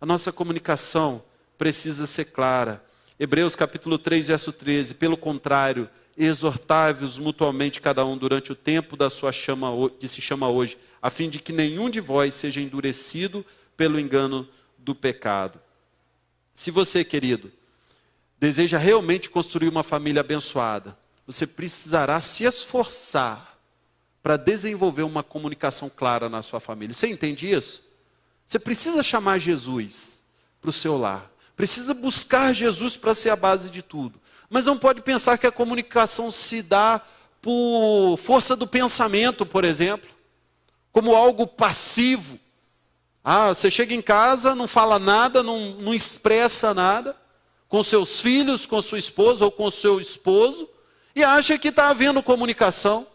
Speaker 3: A nossa comunicação precisa ser clara. Hebreus capítulo 3, verso 13. Pelo contrário, exortai-vos mutuamente cada um durante o tempo da sua chama, que se chama hoje, a fim de que nenhum de vós seja endurecido pelo engano do pecado. Se você, querido, deseja realmente construir uma família abençoada, você precisará se esforçar para desenvolver uma comunicação clara na sua família. Você entende isso? Você precisa chamar Jesus para o seu lar. Precisa buscar Jesus para ser a base de tudo. Mas não pode pensar que a comunicação se dá por força do pensamento, por exemplo. Como algo passivo. Você chega em casa, não fala nada, não expressa nada. Com seus filhos, com sua esposa ou com seu esposo. E acha que está havendo comunicação.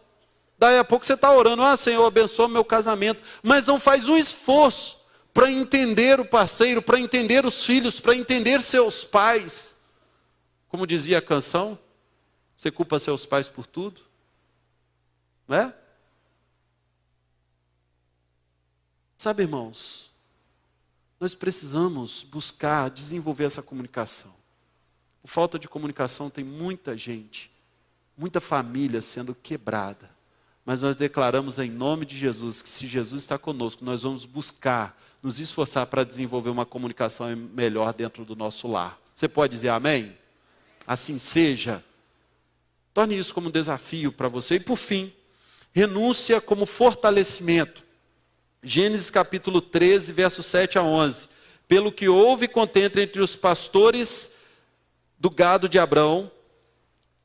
Speaker 3: Daí a pouco você está orando: Senhor, abençoa meu casamento. Mas não faz um esforço para entender o parceiro, para entender os filhos, para entender seus pais. Como dizia a canção, você culpa seus pais por tudo? Não é? Sabe, irmãos, nós precisamos buscar, desenvolver essa comunicação. Por falta de comunicação tem muita gente, muita família sendo quebrada. Mas nós declaramos em nome de Jesus que se Jesus está conosco, nós vamos buscar, nos esforçar para desenvolver uma comunicação melhor dentro do nosso lar. Você pode dizer amém? Assim seja. Torne isso como um desafio para você. E por fim, renúncia como fortalecimento. Gênesis capítulo 13, verso 7 a 11. Pelo que houve contenda entre os pastores do gado de Abrão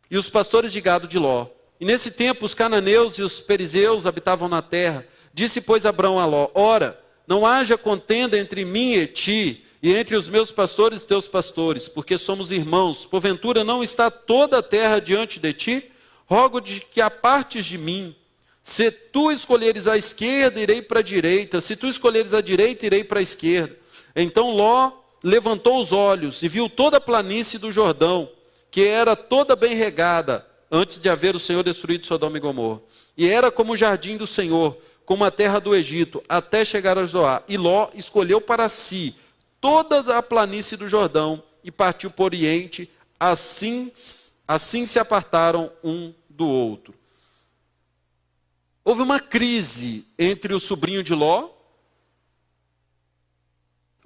Speaker 3: e os pastores de gado de Ló. E nesse tempo os cananeus e os perizeus habitavam na terra. Disse, pois, Abrão a Ló: ora, não haja contenda entre mim e ti, e entre os meus pastores e teus pastores, porque somos irmãos. Porventura não está toda a terra diante de ti? Rogo-te que apartes de mim. Se tu escolheres a esquerda, irei para a direita. Se tu escolheres a direita, irei para a esquerda. Então Ló levantou os olhos e viu toda a planície do Jordão, que era toda bem regada, antes de haver o Senhor destruído Sodoma e Gomorra. E era como o jardim do Senhor, como a terra do Egito, até chegar a Zoar. E Ló escolheu para si toda a planície do Jordão e partiu para o Oriente. Assim se apartaram um do outro. Houve uma crise entre o sobrinho de Ló,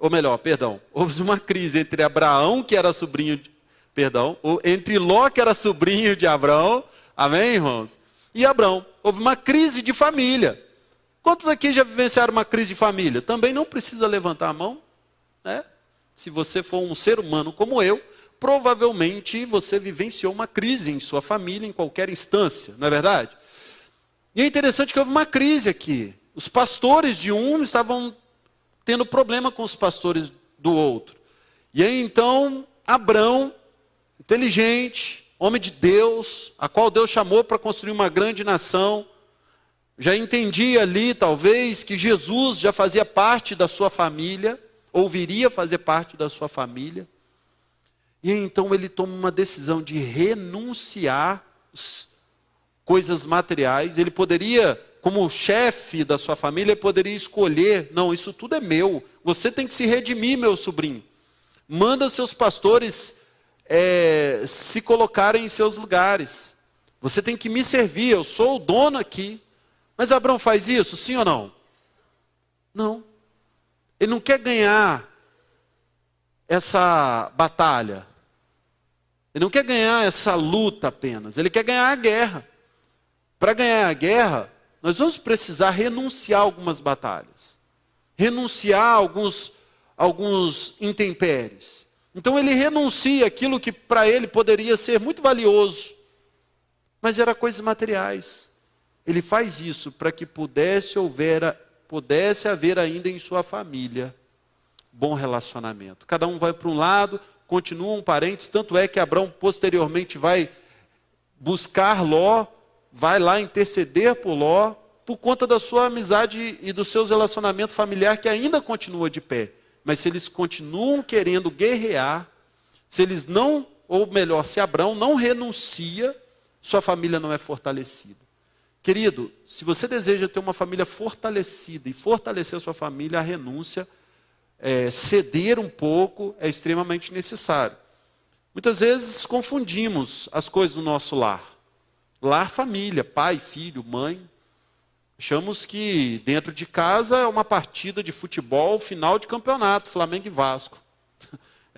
Speaker 3: ou melhor, perdão, houve uma crise entre Abraão, que era sobrinho, entre Ló, que era sobrinho de Abraão, amém, irmãos? E Abraão, houve uma crise de família. Quantos aqui já vivenciaram uma crise de família? Também não precisa levantar a mão, né? Se você for um ser humano como eu, provavelmente você vivenciou uma crise em sua família, em qualquer instância, não é verdade? E é interessante que houve uma crise aqui. Os pastores de um estavam tendo problema com os pastores do outro. E aí então, Abrão, inteligente, homem de Deus, a qual Deus chamou para construir uma grande nação, já entendia ali, talvez, que Jesus já fazia parte da sua família, ou viria fazer parte da sua família. E então ele toma uma decisão de renunciar às coisas materiais. Ele poderia, como chefe da sua família, poderia escolher: não, isso tudo é meu, você tem que se redimir, meu sobrinho. Manda os seus pastores se colocarem em seus lugares. Você tem que me servir, eu sou o dono aqui. Mas Abraão faz isso, sim ou não? Não. Ele não quer ganhar essa batalha. Ele não quer ganhar essa luta apenas. Ele quer ganhar a guerra. Para ganhar a guerra, nós vamos precisar renunciar a algumas batalhas. Renunciar a alguns intempéries. Então ele renuncia aquilo que para ele poderia ser muito valioso. Mas era coisas materiais. Ele faz isso para que pudesse haver ainda em sua família bom relacionamento. Cada um vai para um lado, continuam parentes, tanto é que Abrão posteriormente vai buscar Ló, vai lá interceder por Ló, por conta da sua amizade e do seu relacionamento familiar que ainda continua de pé. Mas se eles continuam querendo guerrear, se eles não, ou melhor, se Abrão não renuncia, sua família não é fortalecida. Querido, se você deseja ter uma família fortalecida e fortalecer a sua família, a renúncia, ceder um pouco é extremamente necessário. Muitas vezes confundimos as coisas do nosso lar. Lar, família, pai, filho, mãe. Achamos que dentro de casa é uma partida de futebol, final de campeonato, Flamengo e Vasco.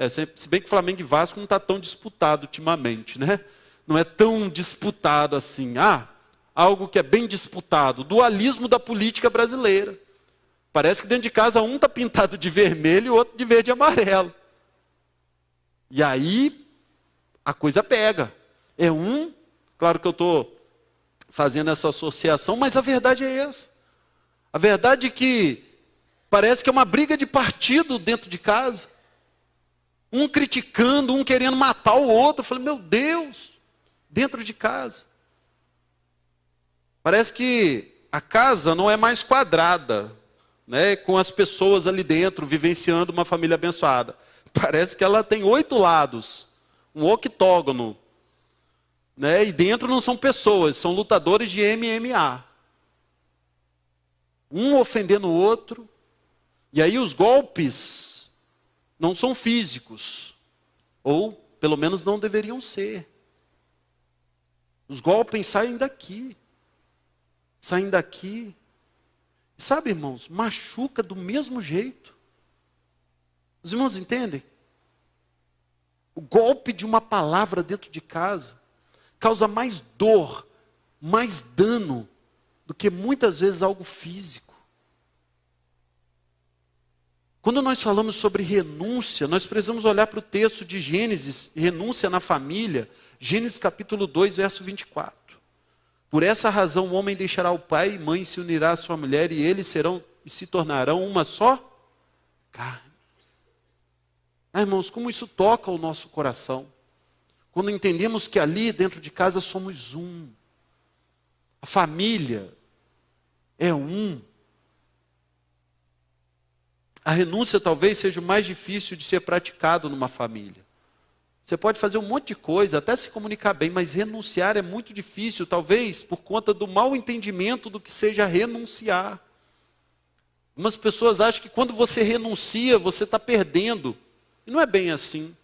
Speaker 3: Se bem que Flamengo e Vasco não está tão disputado ultimamente, né? Não é tão disputado assim. Algo que é bem disputado, o dualismo da política brasileira. Parece que dentro de casa um está pintado de vermelho e o outro de verde e amarelo. E aí a coisa pega. Claro que eu estou fazendo essa associação, mas a verdade é essa. A verdade é que parece que é uma briga de partido dentro de casa. Um criticando, um querendo matar o outro. Eu falei, meu Deus, dentro de casa. Parece que a casa não é mais quadrada, né, com as pessoas ali dentro, vivenciando uma família abençoada. Parece que ela tem 8 lados, um octógono. Né, e dentro não são pessoas, são lutadores de MMA. Um ofendendo o outro. E aí os golpes não são físicos. Ou, pelo menos, não deveriam ser. Os golpes saem daqui. Saem daqui. Sabe, irmãos, machuca do mesmo jeito. Os irmãos entendem? O golpe de uma palavra dentro de casa causa mais dor, mais dano, do que muitas vezes algo físico. Quando nós falamos sobre renúncia, nós precisamos olhar para o texto de Gênesis, renúncia na família, Gênesis capítulo 2, verso 24. Por essa razão o homem deixará o pai e mãe e se unirá à sua mulher, e eles se tornarão uma só carne. Irmãos, como isso toca o nosso coração. Quando entendemos que ali dentro de casa somos um. A família é um. A renúncia talvez seja o mais difícil de ser praticado numa família. Você pode fazer um monte de coisa, até se comunicar bem, mas renunciar é muito difícil, talvez por conta do mau entendimento do que seja renunciar. Algumas pessoas acham que quando você renuncia, você está perdendo. E não é bem assim.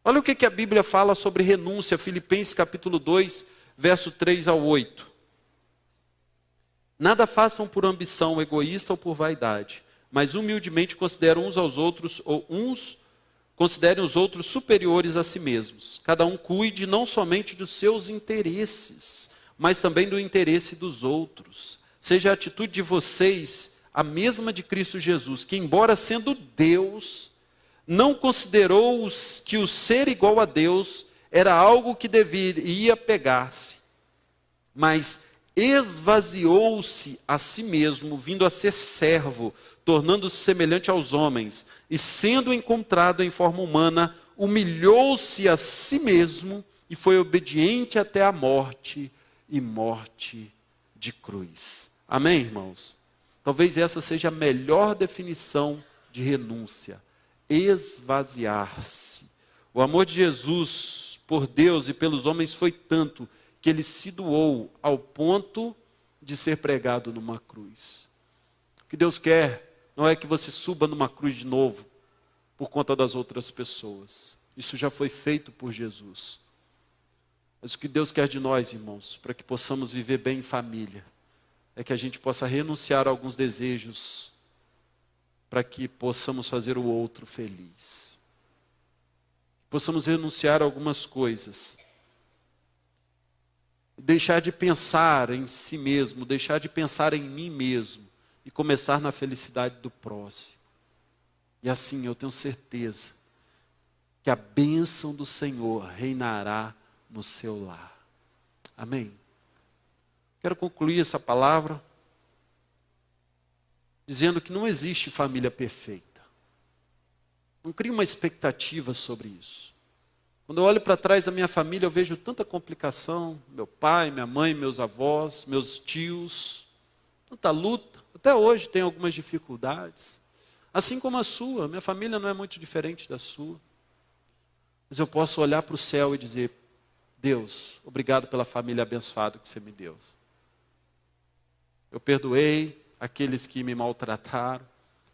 Speaker 3: Olha o que a Bíblia fala sobre renúncia, Filipenses capítulo 2, verso 3 ao 8. Nada façam por ambição egoísta ou por vaidade, mas humildemente considerem uns aos outros, considerem os outros superiores a si mesmos. Cada um cuide não somente dos seus interesses, mas também do interesse dos outros. Seja a atitude de vocês a mesma de Cristo Jesus, que embora sendo Deus, não considerou que o ser igual a Deus era algo que deveria pegar-se, mas esvaziou-se a si mesmo, vindo a ser servo, tornando-se semelhante aos homens, e sendo encontrado em forma humana, humilhou-se a si mesmo e foi obediente até a morte, e morte de cruz. Amém, irmãos? Talvez essa seja a melhor definição de renúncia: esvaziar-se. O amor de Jesus por Deus e pelos homens foi tanto que ele se doou ao ponto de ser pregado numa cruz. O que Deus quer não é que você suba numa cruz de novo por conta das outras pessoas. Isso já foi feito por Jesus. Mas o que Deus quer de nós, irmãos, para que possamos viver bem em família, é que a gente possa renunciar a alguns desejos para que possamos fazer o outro feliz. Possamos renunciar a algumas coisas. Deixar de pensar em si mesmo, deixar de pensar em mim mesmo e começar na felicidade do próximo. E assim eu tenho certeza que a bênção do Senhor reinará no seu lar. Amém? Quero concluir essa palavra dizendo que não existe família perfeita. Não crie uma expectativa sobre isso. Quando eu olho para trás da minha família, eu vejo tanta complicação. Meu pai, minha mãe, meus avós, meus tios. Tanta luta. Até hoje tem algumas dificuldades. Assim como a sua. Minha família não é muito diferente da sua. Mas eu posso olhar para o céu e dizer: Deus, obrigado pela família abençoada que você me deu. Eu perdoei aqueles que me maltrataram,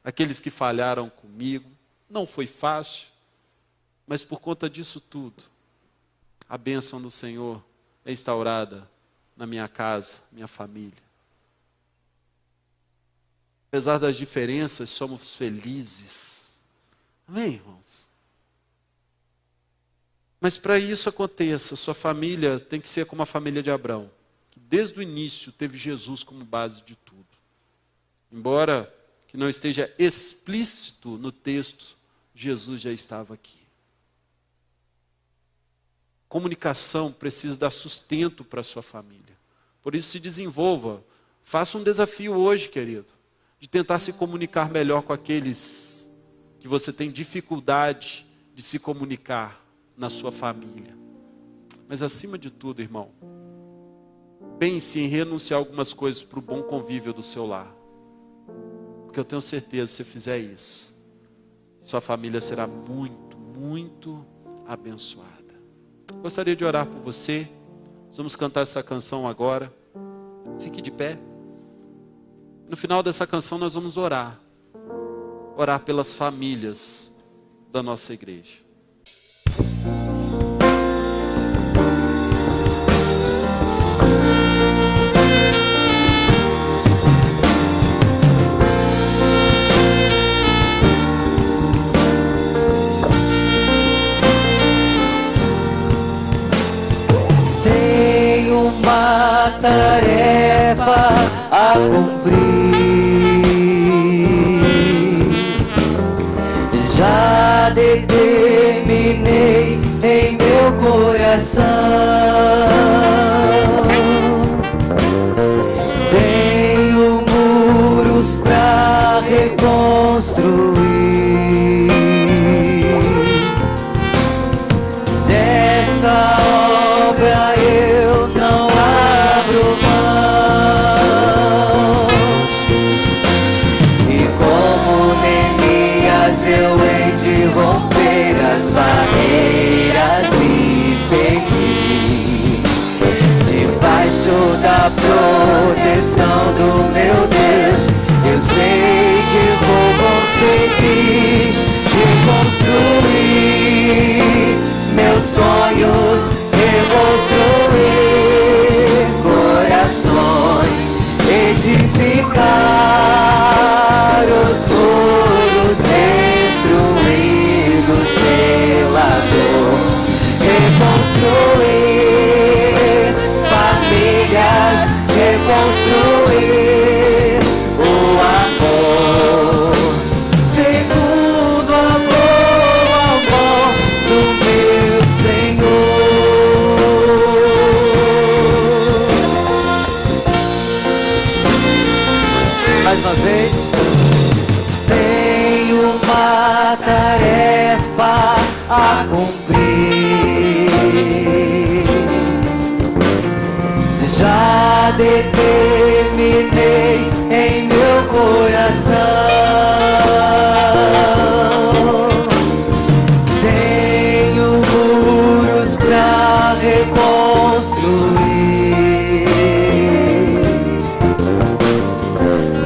Speaker 3: aqueles que falharam comigo. Não foi fácil, mas por conta disso tudo, a bênção do Senhor é instaurada na minha casa, minha família. Apesar das diferenças, somos felizes. Amém, irmãos? Mas para isso aconteça, sua família tem que ser como a família de Abraão, que desde o início teve Jesus como base de tudo. Embora que não esteja explícito no texto, Jesus já estava aqui. Comunicação precisa dar sustento para a sua família. Por isso se desenvolva. Faça um desafio hoje, querido, de tentar se comunicar melhor com aqueles que você tem dificuldade de se comunicar na sua família. Mas acima de tudo, irmão, pense em renunciar algumas coisas para o bom convívio do seu lar. Porque eu tenho certeza, se você fizer isso, sua família será muito, muito abençoada. Gostaria de orar por você. Nós vamos cantar essa canção agora. Fique de pé. No final dessa canção nós vamos orar. Orar pelas famílias da nossa igreja.
Speaker 1: Tarefa a cumprir. Já determinei em meu coração. Tenho muros pra reconstruir. Dessa obra eu não abro mão. E como Neemias eu hei de romper as barreiras e seguir.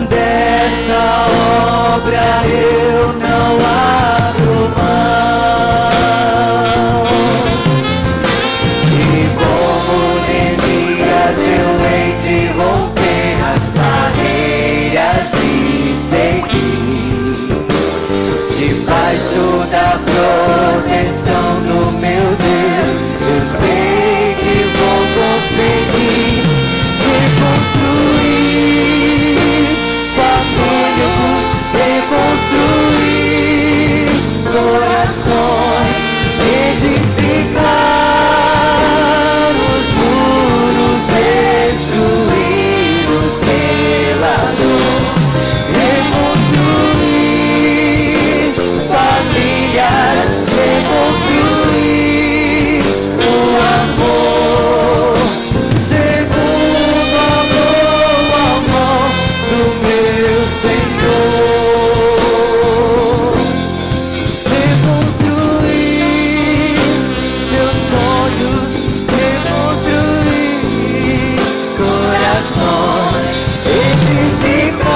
Speaker 1: Dessa obra eu não abro mão. E como Neemias eu hei de romper as barreiras e seguir debaixo da proteção do meu Deus. Eu sei que vou conseguir reconstruir famílias, reconstruir corações, edificar os muros destruídos pela dor, reconstruir famílias, reconstruir o amor, segundo a boa mão do meu Senhor. Reconstruir meus sonhos, reconstruir corações, edificar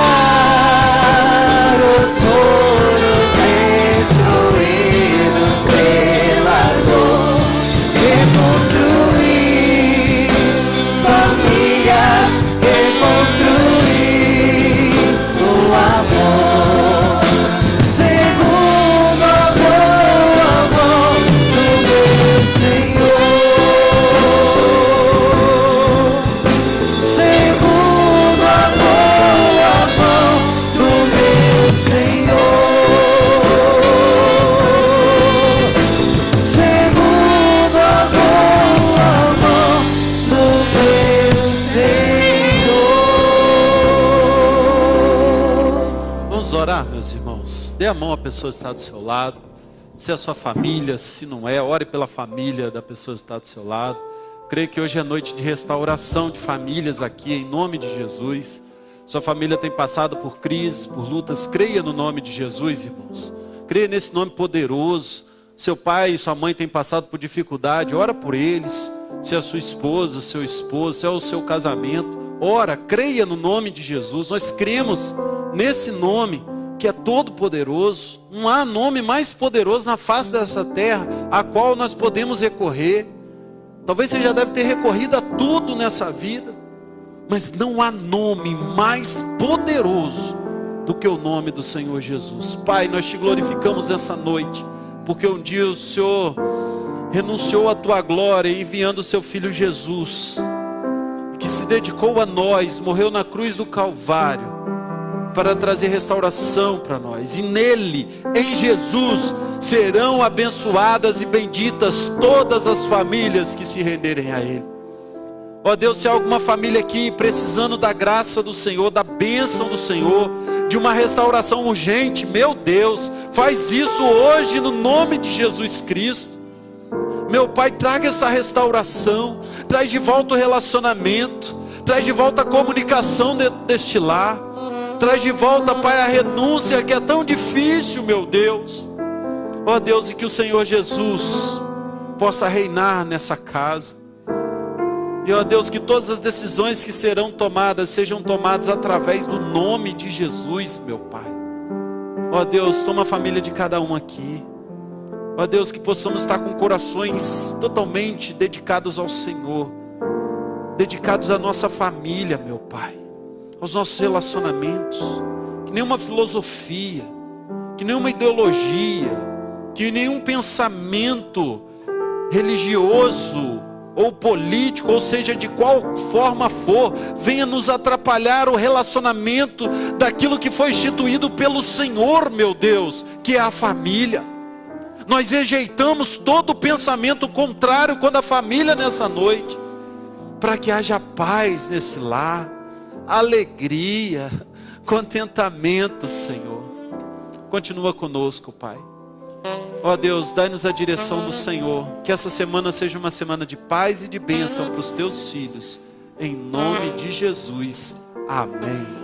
Speaker 1: os muros destruídos pela dor, reconstruir famílias, reconstruir o amor, segundo a boa mão do meu Senhor, segundo a boa mão do meu Senhor, segundo a boa mão do meu Senhor.
Speaker 3: Vamos orar, meus irmãos. Dê a mão à pessoa que está do seu lado. Se é a sua família, se não é, ore pela família da pessoa que está do seu lado. Creio que hoje é noite de restauração de famílias aqui, em nome de Jesus. Sua família tem passado por crises, por lutas. Creia no nome de Jesus, irmãos. Creia nesse nome poderoso. Seu pai e sua mãe têm passado por dificuldade, ora por eles. Se é a sua esposa, seu esposo, se é o seu casamento, ora, creia no nome de Jesus. Nós cremos nesse nome que é todo poderoso. Não há nome mais poderoso na face dessa terra a qual nós podemos recorrer. Talvez você já deve ter recorrido a tudo nessa vida, mas não há nome mais poderoso do que o nome do Senhor Jesus. Pai, nós te glorificamos essa noite, porque um dia o Senhor renunciou à tua glória enviando o seu Filho Jesus, que se dedicou a nós, morreu na cruz do Calvário, para trazer restauração para nós. E nele, em Jesus, serão abençoadas e benditas todas as famílias que se renderem a Ele. Ó Deus, se há alguma família aqui precisando da graça do Senhor, da bênção do Senhor, de uma restauração urgente, meu Deus, faz isso hoje no nome de Jesus Cristo. Meu Pai, traga essa restauração, traz de volta o relacionamento, traz de volta a comunicação dentro deste lar, traz de volta, Pai, a renúncia que é tão difícil, meu Deus. Ó Deus, e que o Senhor Jesus possa reinar nessa casa. E ó Deus, que todas as decisões que serão tomadas sejam tomadas através do nome de Jesus, meu Pai. Ó Deus, toma a família de cada um aqui. Ó Deus, que possamos estar com corações totalmente dedicados ao Senhor, dedicados à nossa família, meu Pai, aos nossos relacionamentos. Que nenhuma filosofia, que nenhuma ideologia, que nenhum pensamento religioso ou político, ou seja, de qual forma for, venha nos atrapalhar o relacionamento daquilo que foi instituído pelo Senhor, meu Deus, que é a família. Nós rejeitamos todo pensamento contrário quando a família nessa noite, para que haja paz nesse lar, alegria, contentamento, Senhor. Continua conosco, Pai. Ó Deus, dai-nos a direção do Senhor, que essa semana seja uma semana de paz e de bênção para os teus filhos, em nome de Jesus, amém.